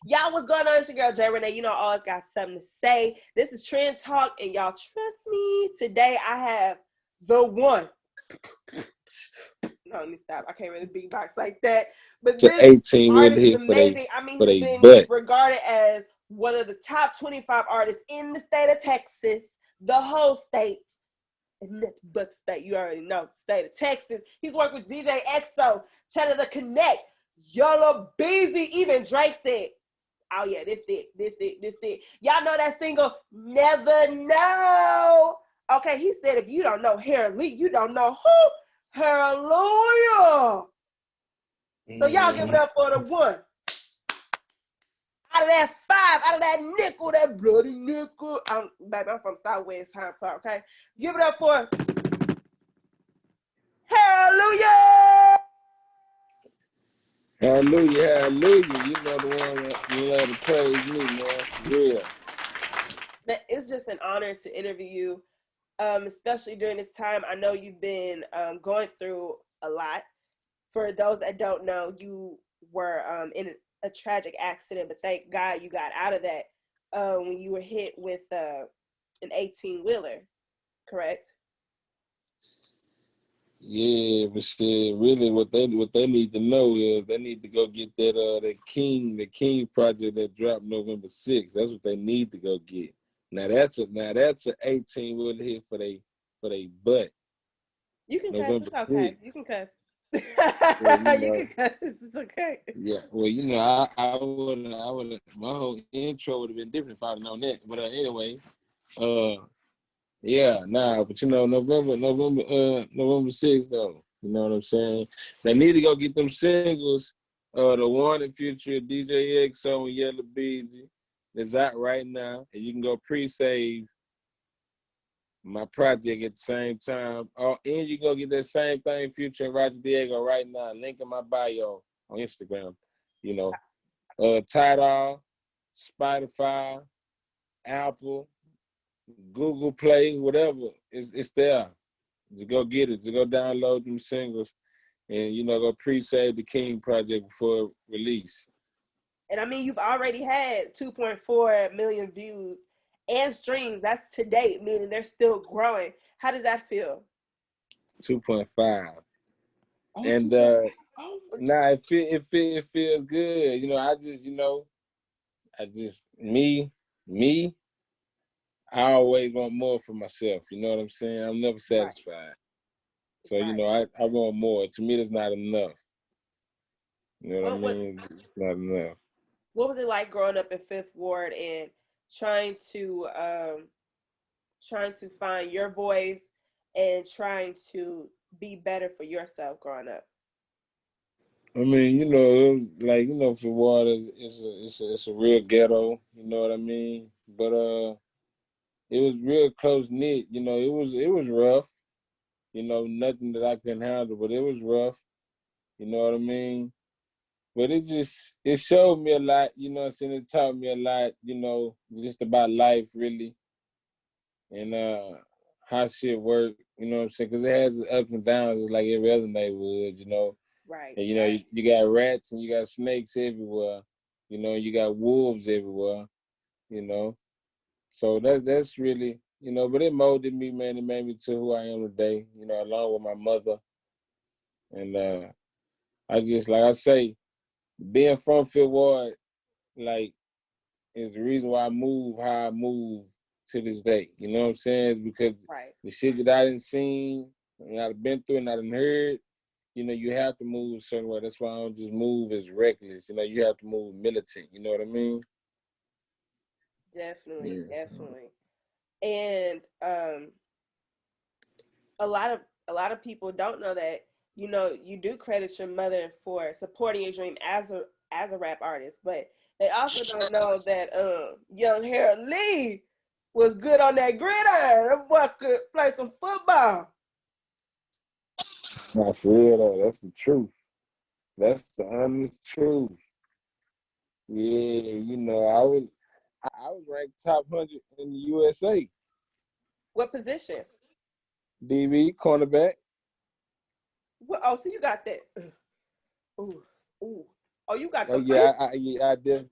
Y'all, what's going on? It's your girl, J.Renae. You know, I always got something to say. This is Trend Talk, and y'all trust me. Today, I have the one. No, let me stop. I can't really beatbox like that. But To this 18 artist really is hit amazing. I mean, for he's they been butt. regarded as one of the top 25 artists in the state of Texas, the whole state. And nothing but the state, you already know, the state of Texas. He's worked with DJ EXO, Cheddar the Connect, Yellow Beezy, even Drake said, oh yeah, this it. Y'all know that single, Never Know. Okay, he said if you don't know Haroldlujah, you don't know who? Haroldlujah. So y'all give it up for the one. Out of that five, out of that nickel, that bloody nickel. Baby, I'm from Southwest Time Park, okay? Give it up for Haroldlujah. Hallelujah, hallelujah. You know the one that you love to praise me, man. For real. It's just an honor to interview you, especially during this time. I know you've been going through a lot. For those that don't know, you were in a tragic accident, but thank God you got out of that when you were hit with an 18-wheeler, correct? Yeah, but shit, really what they need to know is they need to go get that King project that dropped November 6th. That's what they need to go get. Now that's a 18 wheeler hit for they butt. You can cuss. November It's okay. 6th. You can cuss. Well, You can cuss. It's okay. yeah. Well, I would my whole intro would have been different if I'd known that. But anyway, yeah, nah, but November 6th though. You know what I'm saying? They need to go get them singles. The one in future DJ EXO and Yellow Beezy is out right now, and you can go pre-save my project at the same time. Oh, and you go get that same thing, Future and Roger Diego right now. Link in my bio on Instagram. You know, Tidal, Spotify, Apple, Google Play, whatever. It's there. Just go get it. Just go download them singles and, go pre-save the King project before release. And I mean, you've already had 2.4 million views and streams. That's to date, meaning they're still growing. How does that feel? 2.5. Oh, And nah, it feels good. Me, I always want more for myself. You know what I'm saying? I'm never satisfied. Right. So, right. I want more. To me, that's not enough. You know what I mean? It's not enough. What was it like growing up in Fifth Ward and trying to find your voice and trying to be better for yourself growing up? I mean, it was like, for water, it's a real ghetto. You know what I mean? But it was real close knit. It was rough. Nothing that I couldn't handle, but it was rough. You know what I mean? But it showed me a lot. You know what I'm saying? It taught me a lot. Just about life really, and how shit work. You know what I'm saying? Because it has its ups and downs, just like every other neighborhood. Right. And you got rats and you got snakes everywhere. You got wolves everywhere. So that's really, but it molded me, man. It made me to who I am today. Along with my mother, and I just, like I say, being from Fifth Ward, like, is the reason why I move how I move to this day. You know what I'm saying? It's because the shit that I didn't seen and I've been through and I done heard. You have to move a certain way. That's why I don't just move as reckless. You have to move militant. You know what I mean? Definitely. And a lot of people don't know that, you do credit your mother for supporting your dream as a rap artist, but they also don't know that young Harold Lee was good on that gridiron. That boy could play some football. Not for real though. That's the truth. That's the honest truth. Yeah, I was ranked top 100 in the USA. What position? DB, cornerback. Oh, so you got that. Ooh, ooh. Oh, you got Oh the yeah, first. I did.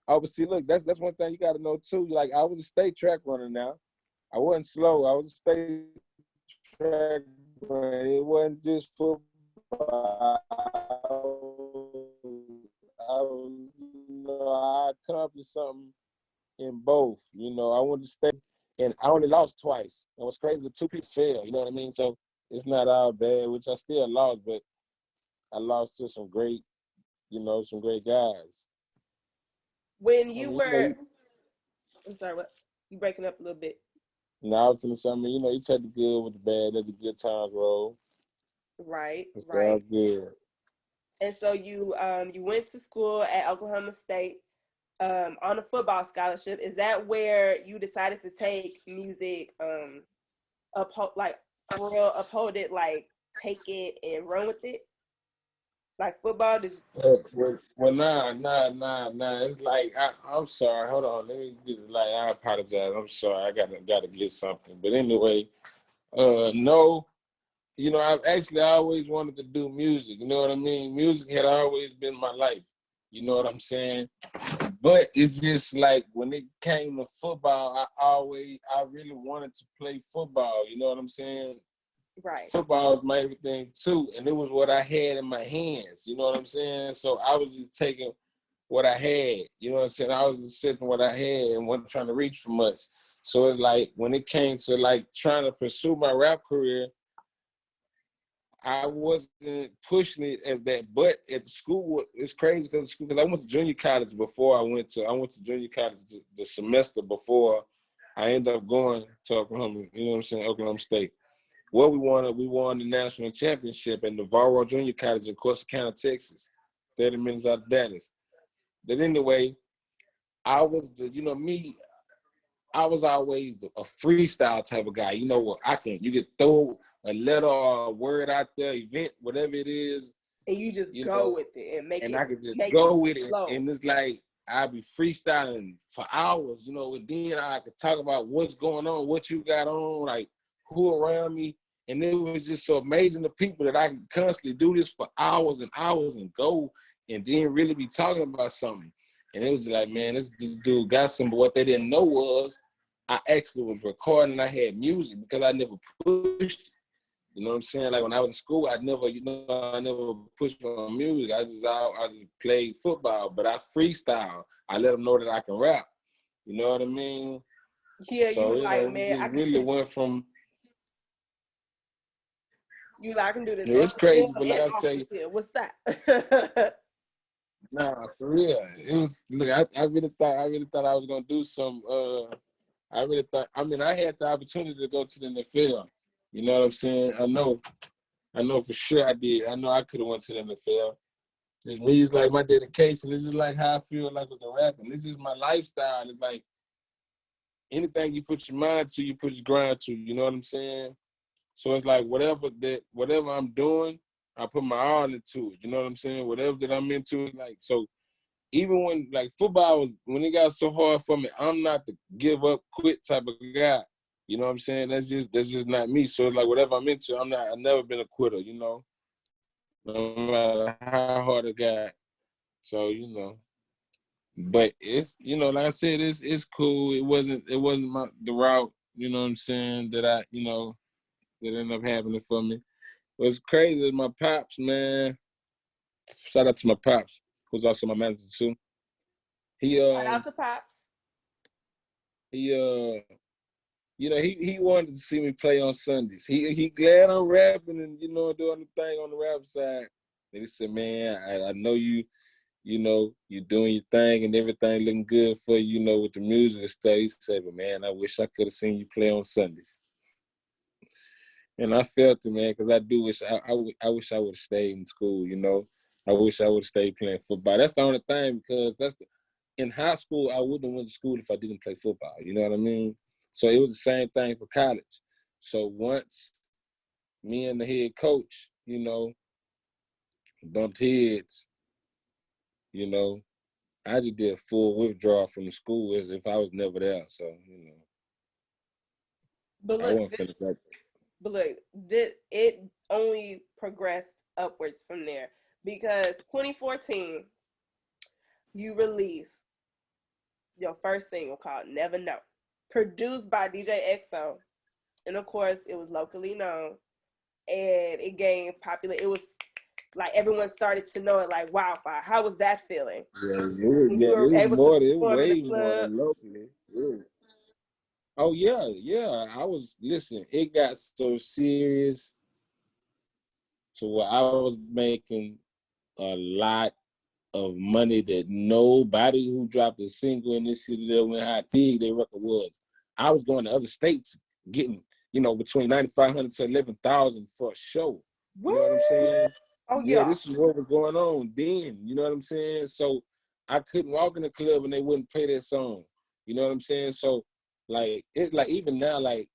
Oh, but see, look, that's one thing you got to know too. Like I was a state track runner now. I wasn't slow. I was a state track runner. It wasn't just football. I accomplished something in both. You know, I went to state, and I only lost twice. It was crazy. The two people failed. You know what I mean? So it's not all bad, which I still lost, but I lost to some great, some great guys. When I you mean, were, I'm sorry, what? You breaking up a little bit. now I was feeling something. You take the good with the bad. Let the good times roll. Right, It's all right. good. And so you went to school at Oklahoma State on a football scholarship. Is that where you decided to take music like for real, uphold it, like take it and run with it? Like football is Nah. It's like I'm sorry. Hold on. Let me get it. Like I apologize. I'm sorry. I gotta get something. But anyway, no. I've actually always wanted to do music. You know what I mean? Music had always been my life. You know what I'm saying? But it's just like when it came to football, I really wanted to play football. You know what I'm saying? right. Football was my everything too, and it was what I had in my hands. You know what I'm saying? So I was just taking what I had. You know what I'm saying? I was just sitting what I had and wasn't trying to reach for much. So it's like when it came to like trying to pursue my rap career, I wasn't pushing it as that. But at the school, it's crazy because I went to junior college before I went to junior college the semester before I ended up going to Oklahoma. You know what I'm saying? Oklahoma State. Well, we won the national championship at Navarro Junior College in Corsicana, Texas, 30 minutes out of Dallas. But anyway, I was I was always a freestyle type of guy. You know what? You could throw a letter or a word out there, event, whatever it is, And you just you go know, with it and and I could just make it go with it. flow. And it's like I'd be freestyling for hours, and then I could talk about what's going on, what you got on, like who around me. And it was just so amazing to people that I could constantly do this for hours and hours and go and then really be talking about something. And it was like, man, this dude got some, but what they didn't know was I actually was recording. I had music because I never pushed it. You know what I'm saying? Like when I was in school, I never pushed on music. I just played football, but I freestyle. I let them know that I can rap. You know what I mean? Yeah, So, you like, we man, just really went from, you like, I can do this on it's the field crazy, but like and I off the say, field. What's that? nah, for real. It was, look, I really thought I was going to do some, I had the opportunity to go to the NFL. You know what I'm saying? I know for sure I did. I know I could have went to the NFL. Just me is like my dedication. This is like how I feel like with the rapping. This is my lifestyle. It's like anything you put your mind to, you put your grind to. You know what I'm saying? So it's like whatever I'm doing, I put my all into it. You know what I'm saying? Whatever that I'm into, like so. Even when like football was when it got so hard for me, I'm not the give up, quit type of guy. You know what I'm saying? That's just not me. So it's like whatever I'm into, I've never been a quitter. No matter how hard it got. So but it's like I said, it's cool. It wasn't the route. You know what I'm saying that ended up happening for me. What's crazy is my pops, man. Shout out to my pops, who's also my manager too. He Shout out to Pops. he he wanted to see me play on Sundays. He glad I'm rapping and doing the thing on the rap side. And he said, man, I know you doing your thing and everything looking good for you, with the music and stuff. He said, but man, I wish I could have seen you play on Sundays. And I felt it, man, because I do wish I wish I would have stayed in school. I wish I would have stayed playing football. That's the only thing because in high school, I wouldn't have went to school if I didn't play football. You know what I mean? So it was the same thing for college. So once me and the head coach, bumped heads, you know, I just did a full withdrawal from the school as if I was never there. So, But I look, wasn't finna go. it only progressed upwards from there because 2014 you released your first single called Never Know, produced by DJ XO. And of course, it was locally known and it gained popular. It was like everyone started to know it like wildfire. How was that feeling? When you were able to perform in the way more club? than locally. Yeah. Oh yeah. I was listen. It got so serious to where I was making a lot of money that nobody who dropped a single in this city that went how big their record was. I was going to other states getting, between 9,500 to 11,000 for a show. What? You know what I'm saying? Oh Yeah, yeah. this is what was going on then. You know what I'm saying? So I couldn't walk in the club and they wouldn't play that song. You know what I'm saying? So like it's like even now, like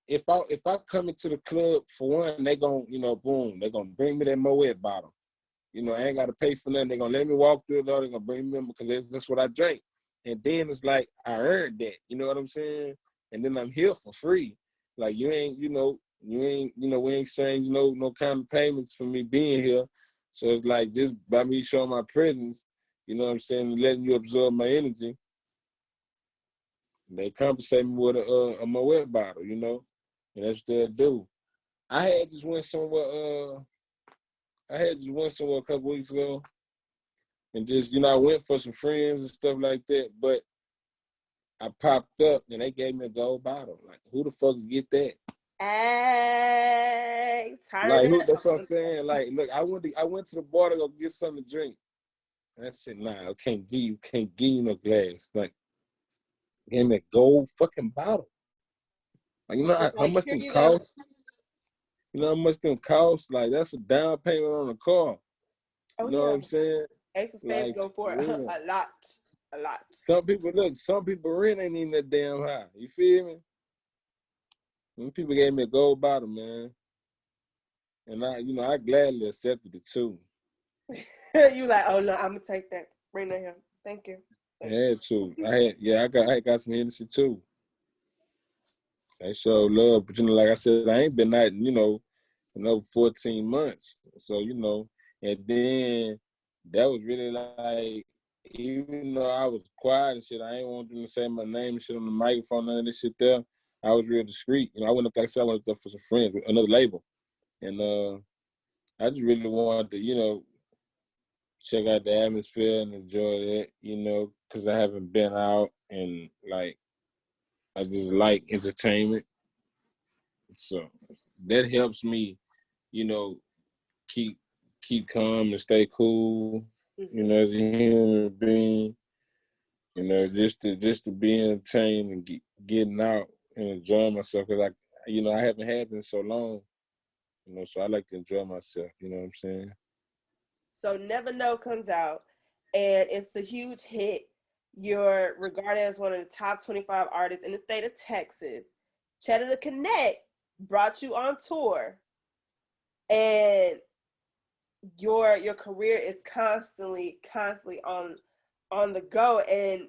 if I come into the club for one, they gon' boom, they gonna bring me that Moet bottle. I ain't got to pay for nothing. They're going to let me walk through it, or they're going to bring me in because that's what I drink. And then it's like, I earned that. You know what I'm saying? And then I'm here for free. Like, we ain't exchanged no kind of payments for me being here. So it's like, just by me showing my presence, you know what I'm saying, and letting you absorb my energy, they compensate me with a Moet bottle, and that's what they'll do. I had just went somewhere a couple weeks ago, and just, I went for some friends and stuff like that, but I popped up and they gave me a gold bottle. Like, who the fucks get that? Hey, like, that's what I'm saying. Like, look, I went to the bar to go get something to drink. And I said, nah, I can't give you no glass. Like, gave me a gold fucking bottle. Like, how much them cost? You know how much them cost? Like, that's a down payment on a car. You know what I'm saying? Ace of Spades go for a lot. Some people rent ain't even that damn high. You feel me? When people gave me a gold bottle, man, and I gladly accepted it too. You like, oh no, I'm gonna take that. Bring that here. Thank you. I had to. I got some Hennessy too. I show love, but like I said, I ain't been out, 14 months. So and then that was really like, even though I was quiet and shit, I ain't want them to say my name and shit on the microphone, none of this shit there. I was real discreet. I went up, like I said, I went up for some friends with another label. And I just really wanted to, check out the atmosphere and enjoy that, because I haven't been out and like, I just like entertainment. So that helps me, keep calm and stay cool, as a human being. Just to be entertained and getting out and enjoying myself, because I haven't had this so long, so I like to enjoy myself. You know what I'm saying? So Never Know comes out, and it's a huge hit. You're regarded as one of the top 25 artists in the state of Texas. Cheddar to Connect brought you on tour, and your career is constantly on the go. And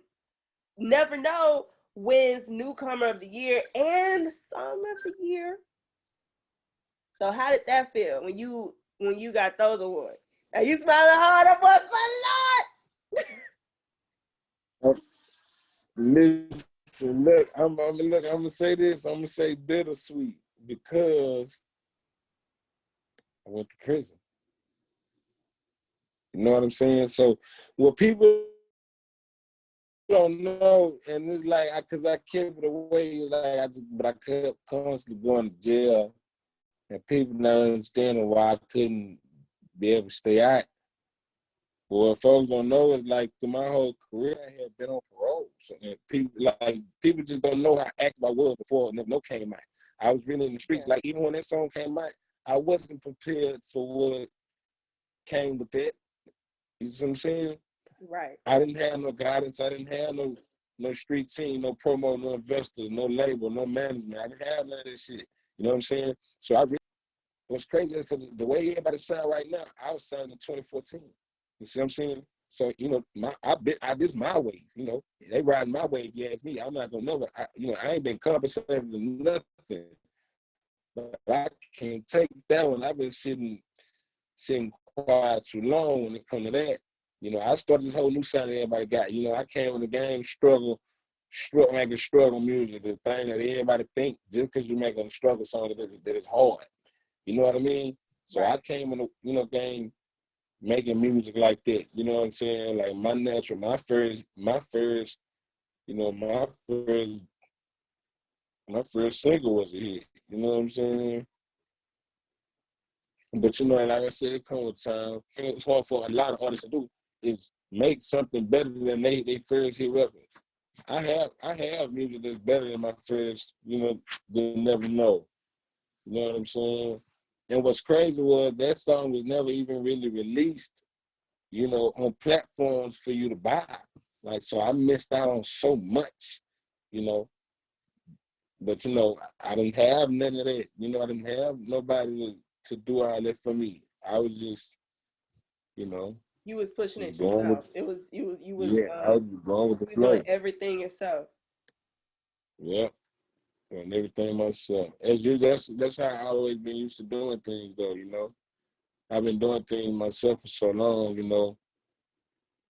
Never Know wins Newcomer of the Year and Song of the Year. So how did that feel when you got those awards? Are you smiling hard? That was a lot. Listen, look, I'm gonna say this. I'm gonna say bittersweet because I went to prison. You know what I'm saying? So what people don't know, and it's like, because I kept it away, but I kept constantly going to jail, and people not understanding why I couldn't be able to stay out. But what folks don't know is, like, through my whole career, I had been on parole. So people just don't know how active I was before Never Know came out. I was really in the streets. Like, even when that song came out, I wasn't prepared for what came with that. You see what I'm saying? Right. I didn't have no guidance. I didn't have no street team, no promo, no investors, no label, no management. I didn't have none of this shit. You know what I'm saying? So what's crazy is because the way everybody sound right now, I was signed in 2014. You see what I'm saying? So, this is my wave, They riding my wave, you ask me. I'm not gonna know. I ain't been compensated for nothing. But I can't take that one. I've been sitting quiet too long when it comes to that. You know, I started this whole new sound that everybody got. You know, I came in the game making struggle music, the thing that everybody think just because you make a struggle song that is hard. You know what I mean? So I came in the, you know, game making music like that. You know what I'm saying? Like you know, my first single was a hit. You know what I'm saying? But you know, like I said, it comes with time. It's hard for a lot of artists to do is make something better than they first hit records. I have music that's better than my first, you know, you'll never know. You know what I'm saying? And what's crazy was that song was never even really released, you know, on platforms for you to buy. Like, so I missed out on so much, you know. But, you know, I didn't have none of that. You know, I didn't have nobody to do all that for me. I was just, you know, You was pushing just it going with, yourself. It was you was yeah, I was going with the you doing flow. everything yourself. Yeah, and everything myself. That's how I always been used to doing things, though, you know. I've been doing things myself for so long, you know.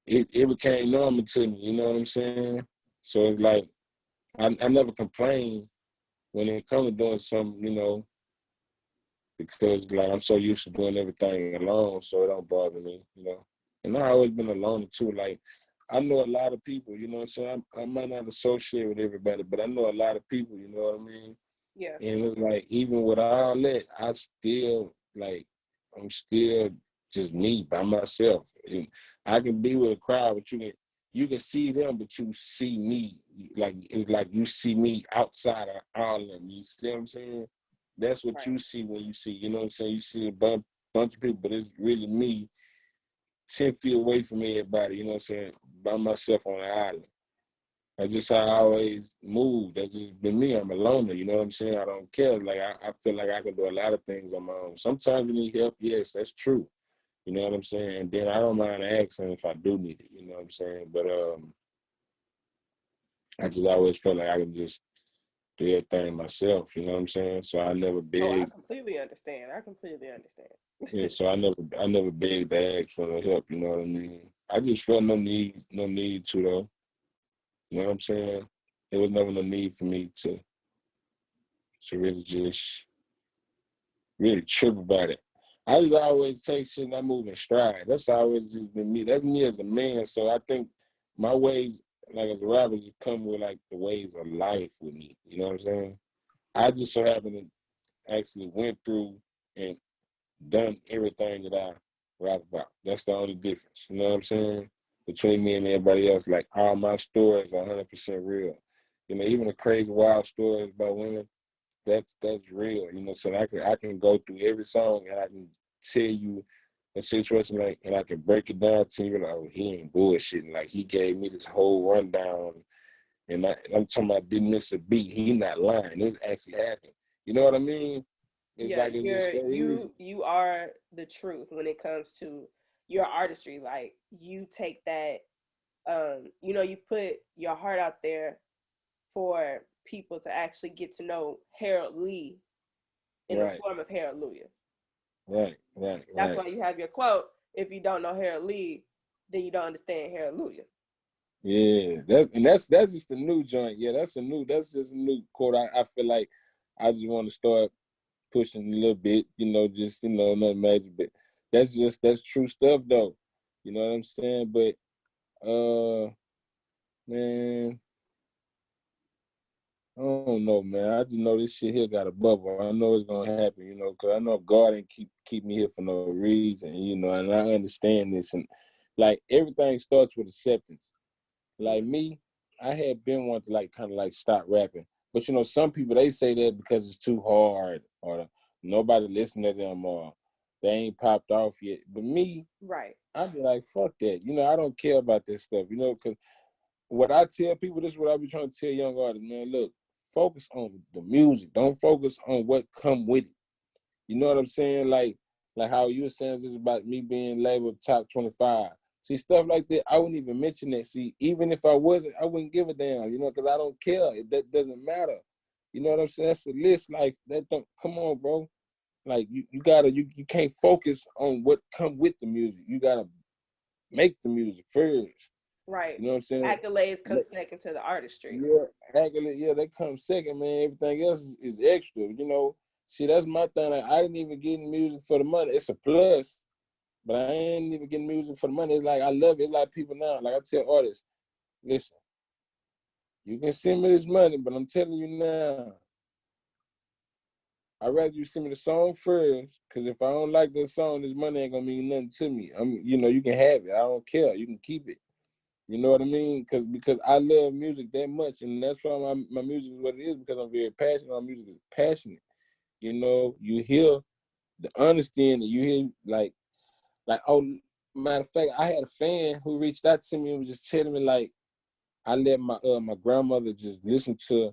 It became normal to me, you know what I'm saying? So it's like, I never complain when it comes to doing something, you know, because like I'm so used to doing everything alone, so it don't bother me, you know. And I always been alone too. Like I know a lot of people, you know, so I might not associate with everybody, but I know a lot of people, you know what I mean? Yeah. And it's like even with all that, I'm still just me by myself. And I can be with a crowd, but you can see them, but you see me. Like it's like you see me outside of all of them. You see what I'm saying? That's what you see when you see, you know what I'm saying? You see a bunch of people, but it's really me 10 feet away from everybody, you know what I'm saying? By myself on an island. That's just how I always move. That's just been me. I'm a loner, you know what I'm saying? I don't care. Like I feel like I can do a lot of things on my own. Sometimes you need help, yes, that's true. You know what I'm saying? And then I don't mind asking if I do need it, you know what I'm saying? But I just always felt like I can just do everything myself, you know what I'm saying? So I never Oh, I begged. completely understand. I completely understand. Yeah, so I never begged to ask for no help, you know what I mean? I just felt no need to though. You know what I'm saying? There was never no need for me to really just really trip about it. I just always take shit and I move in stride. That's always just been me. That's me as a man. So I think my ways, like as a rapper, just come with like the ways of life with me. You know what I'm saying? I just so happen to actually went through and done everything that I rap about. That's the only difference. You know what I'm saying? Between me and everybody else, like all my stories are 100% real. You know, even the crazy wild stories about women, that's real, you know. So I can go through every song and I can tell you a situation like, and I can break it down to you like, oh, he ain't bullshitting. Like he gave me this whole rundown, and I'm talking about didn't miss a beat. He not lying. This actually happened. You know what I mean? It's Yeah, like it's just so easy. you are the truth when it comes to your artistry. Like you take that you know, you put your heart out there for people to actually get to know Harold Lee in the Right, form of Haroldlujah. right, right, That's right. why you have your quote. If you don't know Harold Lee, then you don't understand Haroldlujah. Yeah, that's just a new joint. Yeah, that's just a new quote. I feel like I just want to start pushing a little bit, you know, just, you know, nothing major, but that's true stuff though. You know what I'm saying? But man, I don't know, man. I just know this shit here got a bubble. I know it's gonna happen, you know, because I know God ain't keep me here for no reason, you know, and I understand this. And like everything starts with acceptance. Like me, I had been wanting to like kind of like stop rapping. But you know, some people they say that because it's too hard or nobody listen to them or they ain't popped off yet. But me, Right. I'd be like, fuck that. You know, I don't care about this stuff, you know, because what I tell people, this is what I be trying to tell young artists, man, look, focus on the music. Don't focus on what come with it. You know what I'm saying? Like how you were saying this about me being labeled top 25. See, stuff like that, I wouldn't even mention that. See, even if I wasn't, I wouldn't give a damn, you know, because I don't care. That doesn't matter. You know what I'm saying? That's a list like that. Don't come on, bro. Like you can't focus on what come with the music. You gotta make the music first. Right. You know what I'm saying? Accolades come second to the artistry. Yeah, accolade, yeah, they come second, man. Everything else is extra. You know, see, that's my thing. Like, I didn't even get in music for the money. It's a plus, but I ain't even getting music for the money. It's like I love it. It's like people now. Like I tell artists, listen, you can send me this money, but I'm telling you now, I'd rather you send me the song first, because if I don't like this song, this money ain't gonna mean nothing to me. You know, you can have it. I don't care. You can keep it. You know what I mean? Because I love music that much, and that's why my music is what it is, because I'm very passionate. My music is passionate. You know, you hear the understanding. You hear oh, matter of fact, I had a fan who reached out to me and was just telling me like, I let my grandmother just listen to,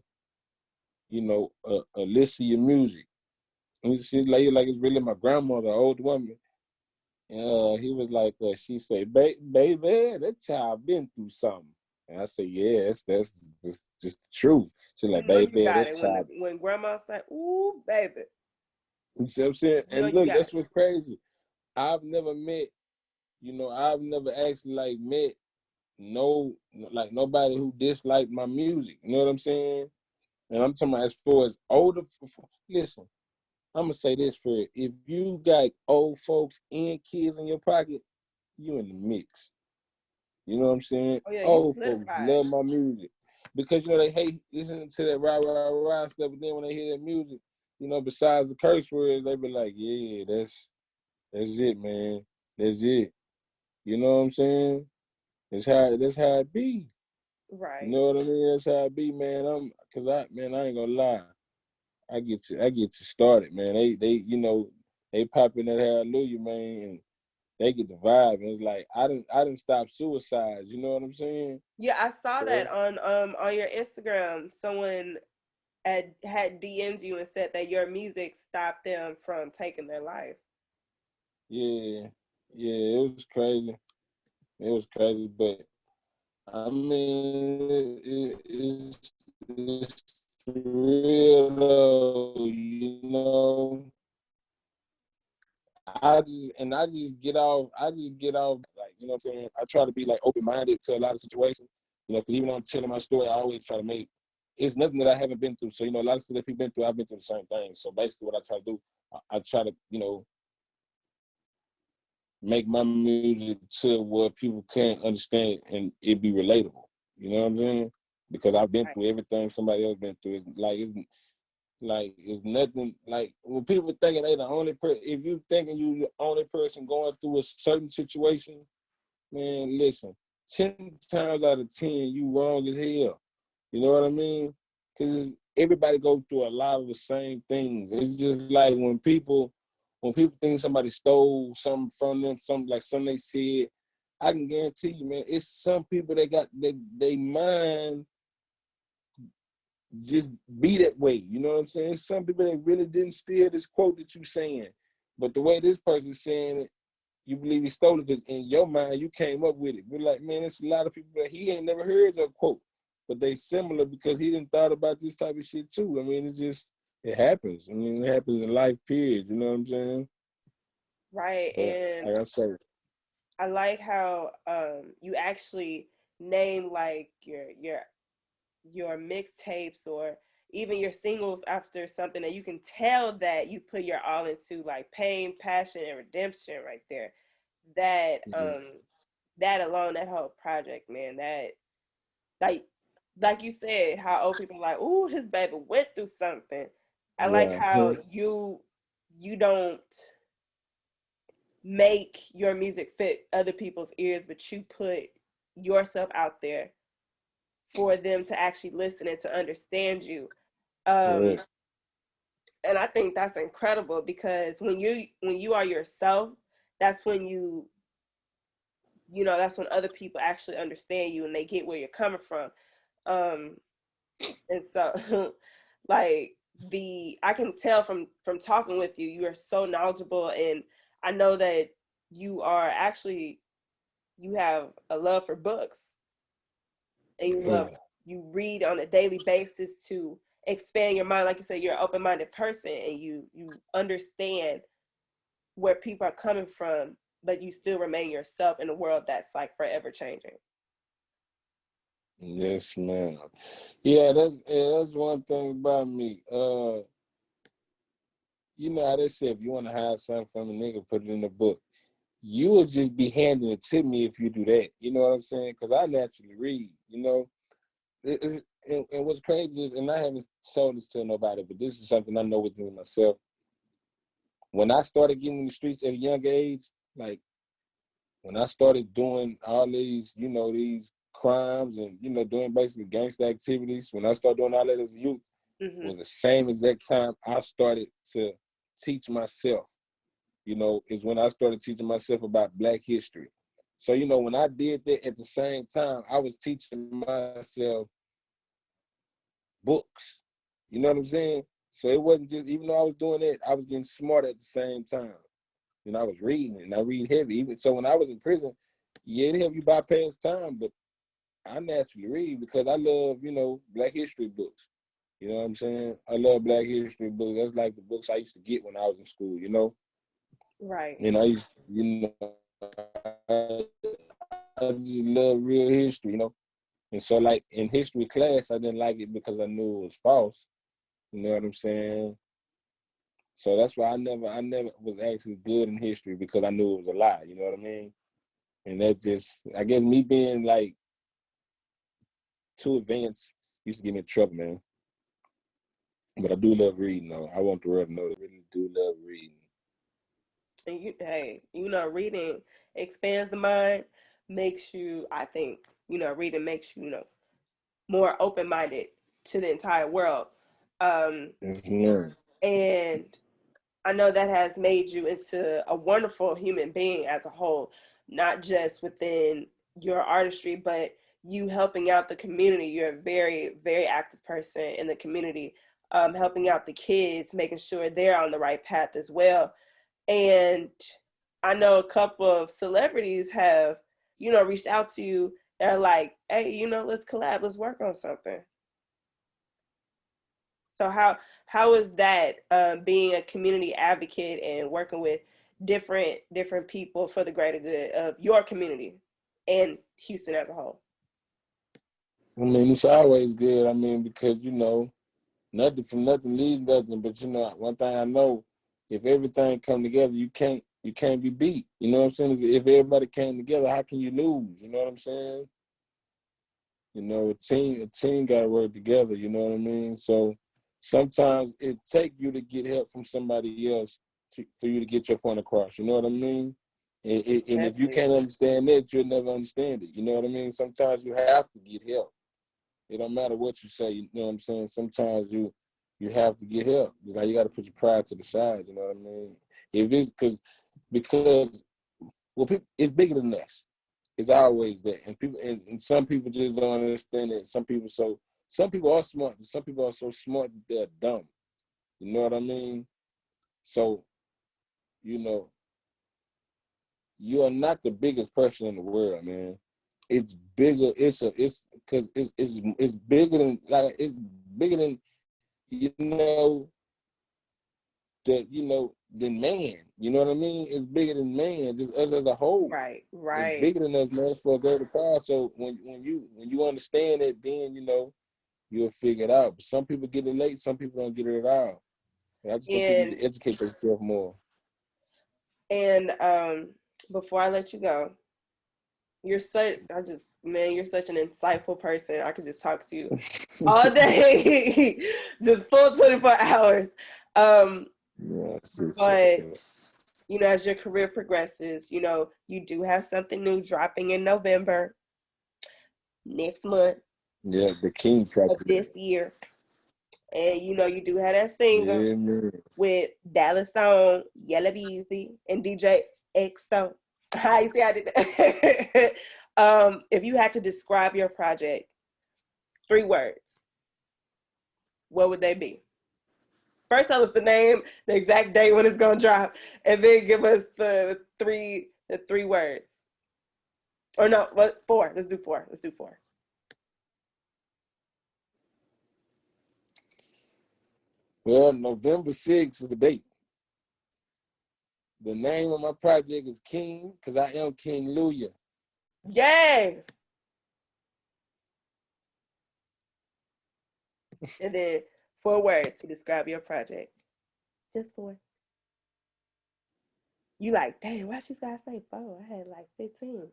you know, a list of your music. And she like it's really my grandmother, an old woman. He was like, she said, baby, that child been through something. And I said, yeah, that's just the truth. She's You like, know you baby, got that it child. when grandma's like, ooh, baby. You see what I'm saying? You know And you look, got that's it. what's crazy. I've never met, I've never actually like met nobody who disliked my music. You know what I'm saying? And I'm talking about as far as older. Listen, I'm gonna say this for it. If you got old folks and kids in your pocket, you in the mix. You know what I'm saying? Oh yeah, you Old folks solidified. love my music because they hate listening to that rah rah rah stuff. But then when they hear that music, besides the curse words, they be like, "Yeah, that's it, man. That's it." You know what I'm saying? That's how it be. You Right. know what I mean? That's how it be, man. I ain't gonna lie. I get you started, man. They pop in that Hallelujah, man, and they get the vibe. And it's like I didn't stop suicides. You know what I'm saying? Yeah, I saw that So, on your Instagram. Someone had DM'd you and said that your music stopped them from taking their life. yeah, yeah, it was crazy. It was crazy, but I mean, it's real though. I just get off. Like, you know what I'm saying? I try to be like open minded to a lot of situations. Because even though I'm telling my story, I always try to make it's nothing that I haven't been through. So, a lot of stuff that people been through, I've been through the same thing. So basically what I try to do, I try to, make my music to where people can understand and it be relatable. You know what I'm saying? Because I've been Right. through everything somebody else been through. It's nothing like when people thinking they the only person. If you thinking you the only person going through a certain situation, man, listen. 10 times out of 10, you wrong as hell. You know what I mean? Because everybody goes through a lot of the same things. It's just like when people think somebody stole something from them, something they said. I can guarantee you, man, it's some people that got they mind just be that way. You know what I'm saying? Some people that really didn't steal this quote that you saying, but the way this person's saying it, you believe he stole it because in your mind you came up with it. We're like, man, it's a lot of people that he ain't never heard that quote, but they similar because he didn't thought about this type of shit too. I mean, it happens. I mean, it happens in life, period. You know what I'm saying? Right. But And like I say, I like how you actually name like your mixtapes or even your singles after something that you can tell that you put your all into, like pain, passion, and redemption right there. That yeah, that alone, that whole project, man, that like like you said, how old people are like, ooh, his baby went through something. I like yeah, how you don't make your music fit other people's ears, but you put yourself out there for them to actually listen and to understand you. Um, correct, and I think that's incredible because when you are yourself, that's when that's when other people actually understand you and they get where you're coming from. Um, and so like I can tell from talking with you, you are so knowledgeable, and I know that you are actually you have a love for books, and yeah, you read on a daily basis to expand your mind. Like you said, you're an open-minded person, and you understand where people are coming from, but you still remain yourself in a world that's like forever changing. Yes, ma'am. Yeah, that's one thing about me. You know how they say if you want to hide something from a nigga, put it in the book. You will just be handing it to me if you do that. You know what I'm saying? Because I naturally read. You know, and what's crazy is, and I haven't told this to nobody, but this is something I know within myself. When I started getting in the streets at a young age, like when I started doing all these, you know, these crimes and, you know, doing basically gangster activities, when I started doing all that as a youth, Mm-hmm. was the same exact time I started to teach myself, you know, is when I started teaching myself about Black history. So, you know, when I did that at the same time, I was teaching myself books. You know what I'm saying? So it wasn't just, even though I was doing that, I was getting smart at the same time. You know, I was reading and I read heavy. Even so when I was in prison, yeah, it helped you bypass time, but I naturally read because I love, you know, Black history books. You know what I'm saying? I love Black history books. That's like the books I used to get when I was in school, you know? Right. And I used, you know, I, I just love real history, you know? And so like in history class, I didn't like it because I knew it was false. You know what I'm saying? So that's why I never was actually good in history because I knew it was a lie. You know what I mean? And that just, I guess me being like too advanced used to get me in trouble, man. But I do love reading, though. I want the world to know that I really do love reading. And hey, reading expands the mind, makes you, I think, reading makes you, more open minded to the entire world. Mm-hmm. And I know that has made you into a wonderful human being as a whole, not just within your artistry, but you helping out the community. You're a very, very active person in the community, helping out the kids, making sure they're on the right path as well. And I know a couple of celebrities have, reached out to you. They're like, hey, let's collab, let's work on something. So how is that, being a community advocate and working with different people for the greater good of your community and Houston as a whole? I mean, it's always good. I mean, because, you know, nothing from nothing leaves nothing. But, you know, one thing I know, if everything come together, you can't be beat. You know what I'm saying? If everybody came together, how can you lose? You know what I'm saying? You know, a team got to work together. You know what I mean? So sometimes it take you to get help from somebody else for you to get your point across. You know what I mean? And if you Definitely. can't understand that, you'll never understand it. You know what I mean? Sometimes you have to get help. It don't matter what you say. You know what I'm saying? Sometimes you have to get help. You got to put your pride to the side. You know what I mean? If it's because well, people, it's bigger than us. It's always that, and people, and some people just don't understand it. Some people are smart, but some people are so smart that they're dumb. You know what I mean? So, you know, you are not the biggest person in the world, man. It's bigger. It's because it's bigger than you know than man. You know what I mean? It's bigger than man. Just us as a whole. Right, It's right. bigger than us, man. It's for a greater cause. So when you understand it, then you'll figure it out. But some people get it late. Some people don't get it at all. And I just think people need And to educate themselves more. and before I let you go, you're such an insightful person. I could just talk to you all day, just full 24 hours. Um, Yeah, I appreciate but that. as your career progresses, you do have something new dropping in November next month Yeah, the King of Project. this year. And you do have that single Yeah, man. with Dallas on Yella Beezy and DJ XO. How you see I did that? If you had to describe your project, 3 words, what would they be? First tell us the name, the exact date when it's gonna drop, and then give us the three words. Or no, what, four? Let's do four. Let's do four. Well, November 6th is the date. The name of my project is King, because I am King Luya. Yes. And then 4 words to describe your project. Just 4. You like, damn, why she gotta say 4? I had like 15.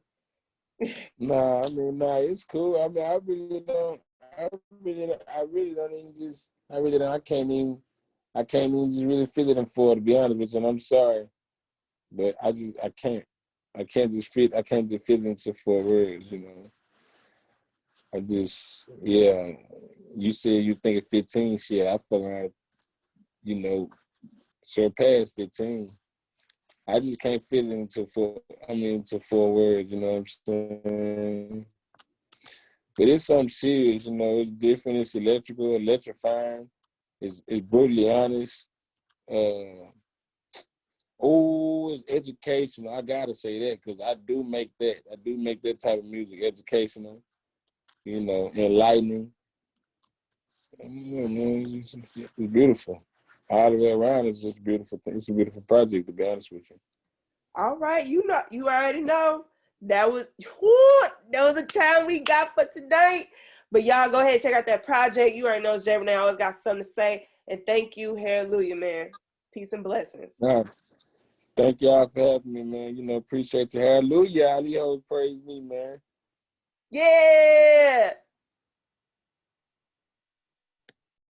Nah, it's cool. I mean, I really don't even just, I can't even just really feel it in 4, to be honest with you, and I'm sorry. But I can't just feel it into 4 words, you know. Yeah, you said you think of 15 shit, I feel like, you know, surpassed 15. I just can't fit it into 4 words, you know what I'm saying? But it's something serious, you know, it's different, it's electrifying, it's brutally honest. It's educational. I gotta say that because I do make that type of music educational, you know, enlightening. Yeah, man, it's beautiful. All the way around, it's just beautiful. It's a beautiful project, to be honest with you. All right, you already know. That was the time we got for tonight. But y'all go ahead and check out that project. You already know J.Renae always got something to say. And thank you, Haroldlujah, man. Peace and blessings. Thank y'all for having me, man. You know, appreciate you. Hallelujah. All these hoes praise me, man. Yeah.